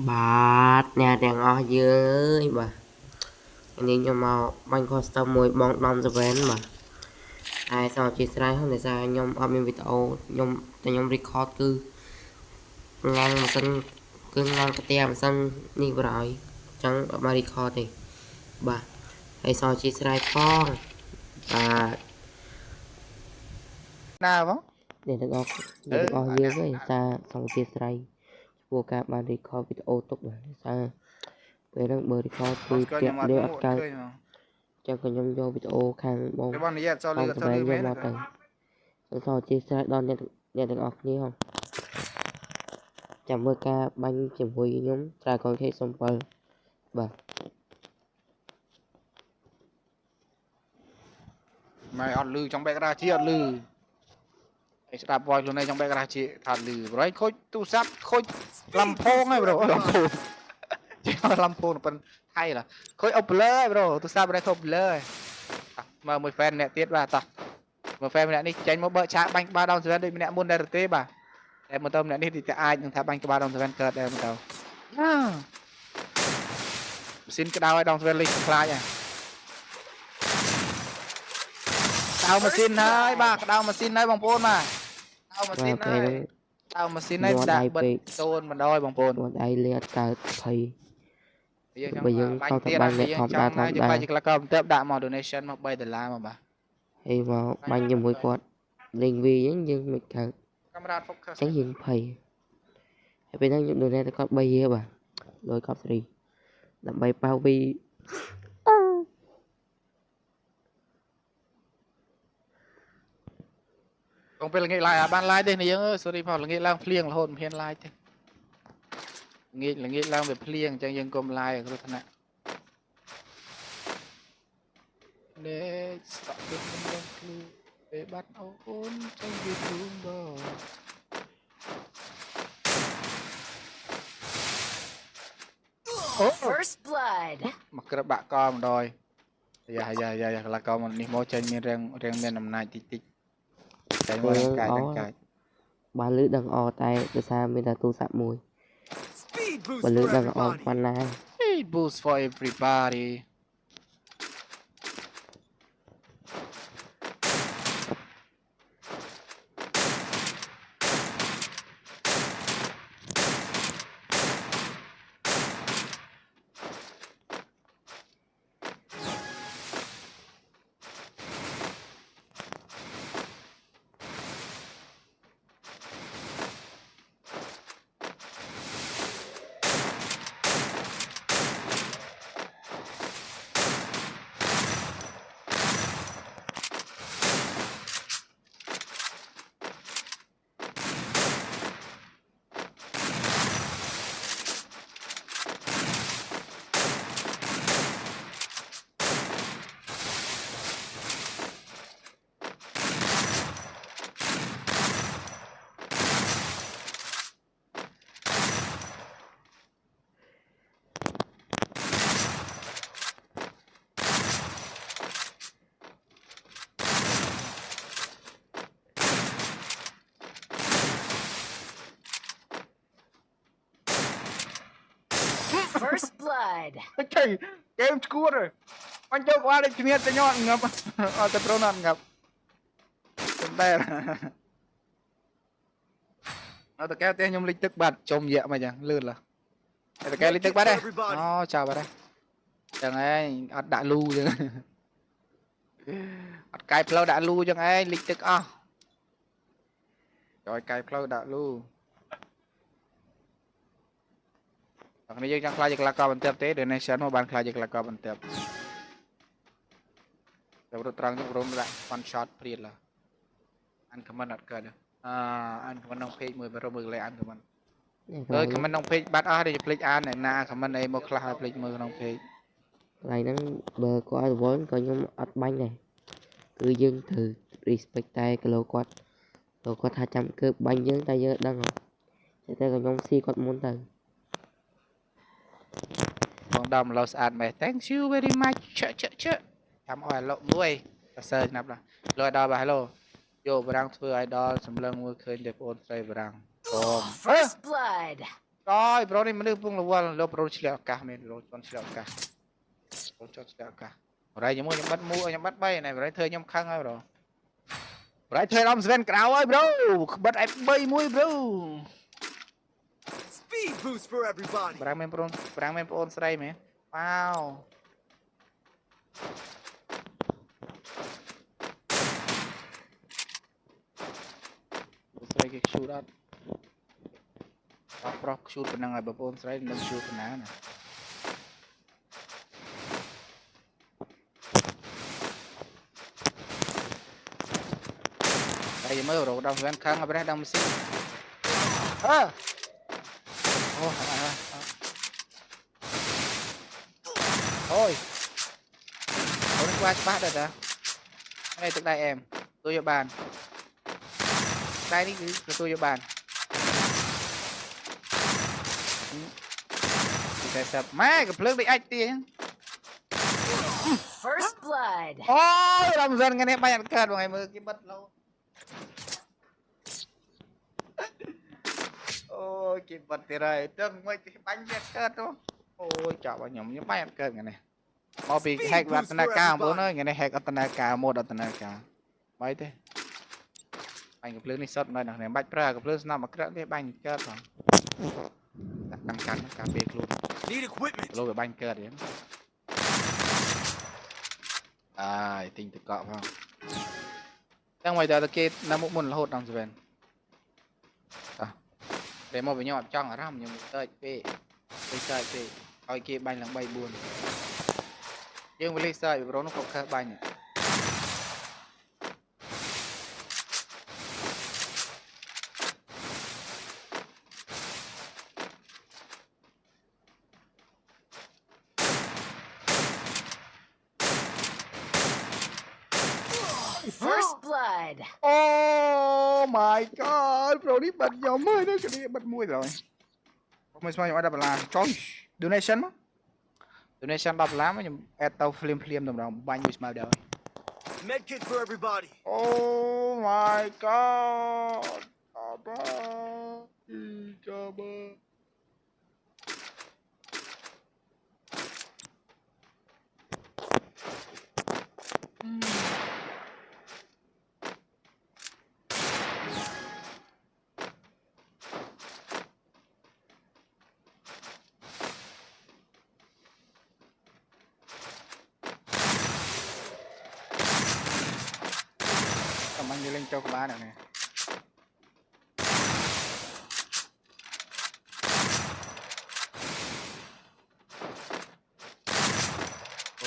បាទអ្នកទាំងអស់យើងអើយបាទនេះខ្ញុំមកបាញ់ custom មួយបងដំ7បាទហើយសូមអធិស្ឋានដោយសារខ្ញុំអត់មានវីដេអូខ្ញុំ record គឺងាំងម៉ាស៊ីនគឺងាំងកាទៀម៉ាស៊ីននេះបរហើយអញ្ចឹងអត់បាន record ទេបាទហើយសូមអធិស្ឋានផងបាទណាបងអ្នកទាំងអស់យើងអើយសារសូមអធិស្ឋានព្រោះការបាន record វីដេអូទុកបាទសារពេលហ្នឹងបើ record គឺតាក់លឿនអត់កើតចឹងក៏ខ្ញុំយកវីដេអូខាងបងបងនិយាយអត់ចូលលឺអត់ចូលលឺមែនមកទៅសូមអធិស្ឋានដល់អ្នកទាំងអស់គ្នាហ៎ចាំមើលការបាញ់ជាមួយខ្ញុំត្រាកូនខេ7បាទម៉ែអត់លឺចង់បែកក្រាជាអត់លឺឯស្ដាប់ voice ខ្លួនឯងចង់បែកក្រាជាថាលឺប្រហែលខូចទូរស័ព្ទខូចលំផោងហ៎ប្រូលំផោងជាលំផោងប៉ុនថៃឡាខូច Opler ហ៎ប្រូទូរស័ព្ទនេះខូច Opler មើលមួយ fan ម្នាក់ទៀតបាទតោះមើល fan ម្នាក់នេះចេញមកបើកឆាកបាញ់ក្បាលដង7ដូចម្នាក់មុនដែរទេបាទតែមកទៅម្នាក់នេះទីតែអាចនឹងថាបាញ់ក្បាលដង7កើតដែរមកទៅម៉ាស៊ីនក្តៅឲ្យដង7លេងខ្លាចហ៎ដៅម៉ាស៊ីនហើយបាទក្តៅម៉ាស៊ីនហើយបងប្អូនបាទដៅម៉ាស៊ីនហើយដៅម៉ាស៊ីនហើយដាក់បិទតូនបណ្ដោយបងប្អូនដៃលេអត់កើតភ័យយើងចង់បាញ់ទៀតយើងចង់ណាយើងបាញ់ជាក្លកបន្ទាប់ដាក់មក donation មក$3មកបាទហើយមកបាញ់ជាមួយគាត់លេងវីអញ្ចឹងយើងមិនកើតកាមេរ៉ា focus អញ្ចឹងយើងភ័យហើយពេលហ្នឹងខ្ញុំ donate ទៅគាត់3រៀលបាទលុយគាត់ស្រីដើម្បីប៉ៅវីបងពេលល្ងាច live បាន live ទេនេះយើង sorry ផងល្ងាចឡើងភ្លៀងរហូតមិនហ៊ាន live ទេល្ងាចឡើងវាភ្លៀងអញ្ចឹងយើងកុំ live គ្រោះថ្នាក់នេះស្តក់ដូចមិនដឹងខ្លួនពេលបាត់អូនចេញពីទូងបង First blood មកក្របបាក់កម្ដងយ៉ាក្លកមកនេះមកចេញមានរៀងមានអំណាចតិចចេញមកកាយទាំងកាយបានលឺដឹងអតែដោយសារមានតែទូរស័ព្ទមួយបើលឺដឹងអប៉ុណ្ណា Speed boost for everybody First blood គេមឈួតហើយបាញ់ចូលក្បាលដូចគ្នាទៅញ៉ាំងាប់អត់ទៅប្រូនអត់ងាប់សំដែអត់តកែទេខ្ញុំលិចទឹកបាត់ចំយៈមកចឹងលឿនឡាតកែលិចទឹកបាត់ទេអូចាប់បាត់ហើយចឹងឯងអត់ដាក់លូចឹងអត់កាយផ្លូវដាក់លូចឹងឯងលិចទឹកអស់ចូលកាយផ្លូវដាក់លូថ្ងៃនេះយើងចង់ខ្លាចជាក្លកបន្ទាប់ទេ donation មកបានខ្លាចជាក្លកបន្ទាប់តែរត់ត្រង់ទៅរំដាក់ one shot ព្រាតឡាអាន comment អត់កើតអាន comment ក្នុង page មួយមើលលេអាន comment លើ comment ក្នុង page បាត់អស់ទេភ្លេចអានណា comment អីមកខ្លះឲ្យភ្លេចមើលក្នុង page កន្លែងហ្នឹងបើគាត់រវល់ក៏ខ្ញុំអត់បាញ់ដែរគឺយើងត្រូវ respect តែគីឡូគាត់ថាចាំគឺបាញ់យើងតែយើងដឹងតែក៏ខ្ញុំស៊ីគាត់មុនទៅបងដំឡូវស្អាតមែន thank you very much ចាំអស់អាឡូមួយសរសើរណាប់ឡាលុយដល់បាទ hello យកបារាំងធ្វើ idol សម្លឹងមើលឃើញតែបងស្រីបារាំងបង First blood rồi bro đi mình đưa buông là qua là bro chỉ là cả mình bro chọn chỉ là cả bro chọn chỉ là cả ở đây nhóm bắt bay này ở đây thuê nhóm khăng rồi bro ở đây thuê ông Sven Crow ơi bro bắt em bay mũi bro Speed boost for everybody. Perang main pro serai men wow serai ke shoot out pro shoot penang ai bapun serai dan shoot penang nah đây mới rồi đang Sven khang ở đây đang mesin oh thôi thôi đi qua phát được à cái này từ đây em tôi cho bàn đây đi tôi cho bàn cái sập má cái plug đi anh tiền First blood. ôi làm dân cái này bay ăn cơn vào ngày mưa cái bất lâu ôi cái vật thì rồi tương mấy cái bánh nhét cơn đó ôi chảo vào nhộng như bay ăn cơn cái này mau bị hack vào tận cao bố ơi cái này hack ở tận cao một ở tận cao bay thế bánh cái plug này sốt này này bạch pra cái plug nào mà cái đấy bánh cơn rồi cắn cà phê luôn Need equipment. lôi cái bánh cơn đến tình tự cọ không đang ngoài đời kia là một môn là hột đồng rồi để một với nhau trong ở răm nhưng tơi về coi kia bánh là bay buồn nhưng với lý sợi nó có khá bánh First blood. oh my god bro đi bật dầu mới nữa cái đi bật mùi rồi không phải mà đập là cho donation mà donation đập lắm mà nhưng tao phim đồng đồng bao nhiêu mà đâu Medkit for everybody. oh my god anh đi lên cho các bạn này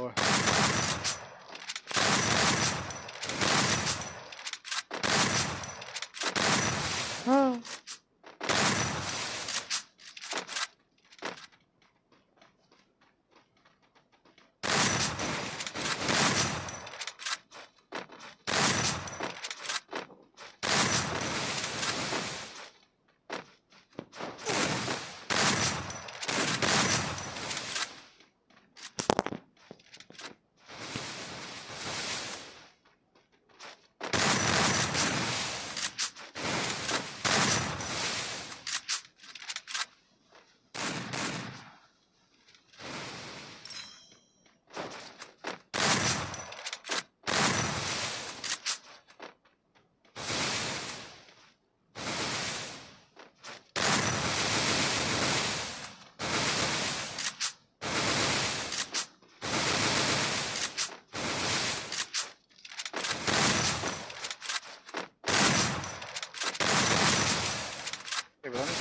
ôi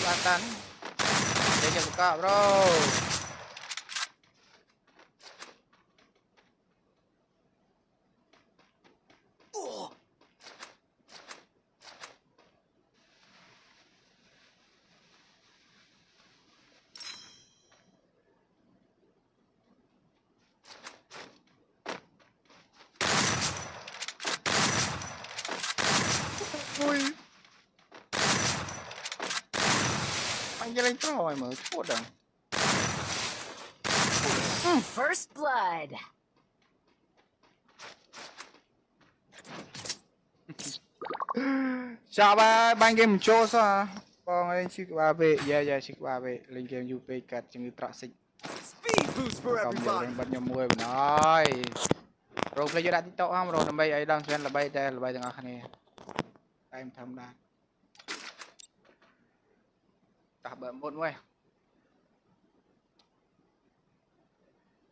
selatan dia buka bro ui anh lên rồi mở chốt rồi First blood. chào ba ban game show sao Con ấy chiếc ba về, yeah chiếc ba về, lên game UP cắt chừng trọ xích. Speed boost for Còn nhiều everybody. lên bắt nhom môi nói. Rồi player đã tiktok ham rồi nằm bay ấy đang xuyên là bay từng ác này. Em thầm đàn. Cả bờ một ngoài.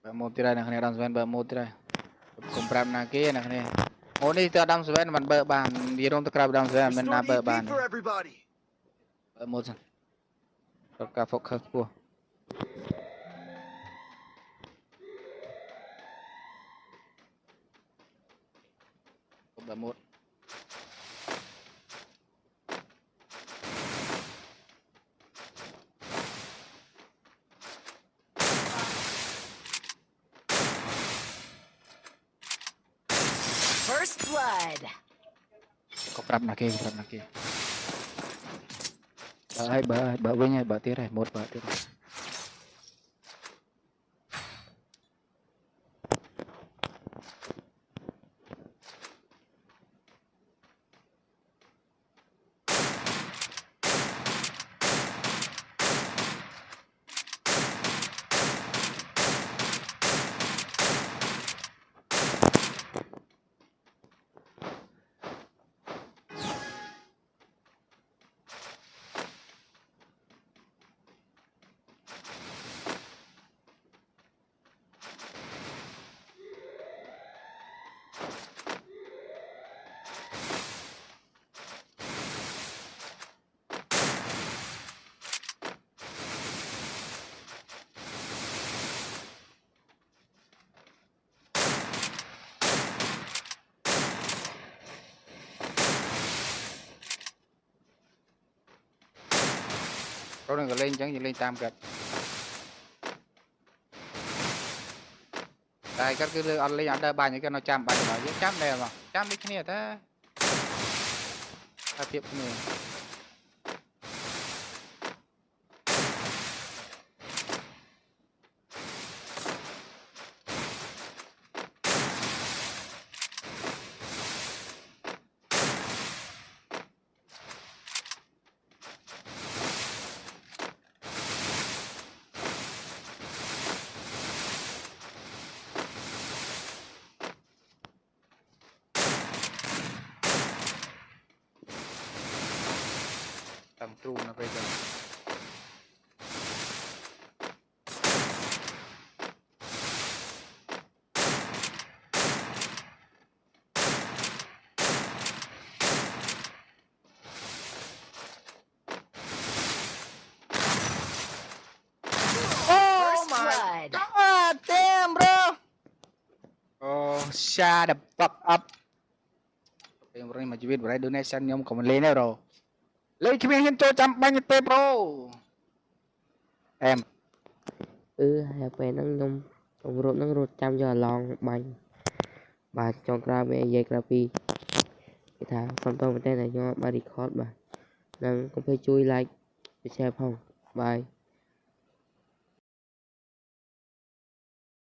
Bờ một tira này đang xuyên bờ một tira. Compram na kia này. Một đi từ đang xuyên mình bờ bàn, đi rong từ crab đang xuyên mình na Restored bờ EP bàn. for everybody. Bờ một rồi. Rồi cả focus của. Bờ một. First blood. Compram na kia. Bờ với nhau bờ tira này, một bờ tira. Rồi đừng có lên chẳng gì lên tam cật. Tại các cái ăn lên ăn đa bài những cái nó chạm bài nó dễ chạm này mà chạm đi cái này ta ta tiếp này tầng tru nó bây giờ First blood. God damn bro oh shut the fuck up em bro mà chỉ biết bro donation nhóm của mình lên nữa rồi lấy cái miếng cho trăm bao nhiêu tê bro em ហើយពេលហ្នឹងខ្ញុំរត់នឹងរត់ចាំយកអាឡងបាញ់បាទចុងក្រោយមាននិយាយក្រៅពីគេថាសុំតមែនតើខ្ញុំបាន record បាទនឹងកុំភ្លេចជួយ like ជួយ share ផងបាយ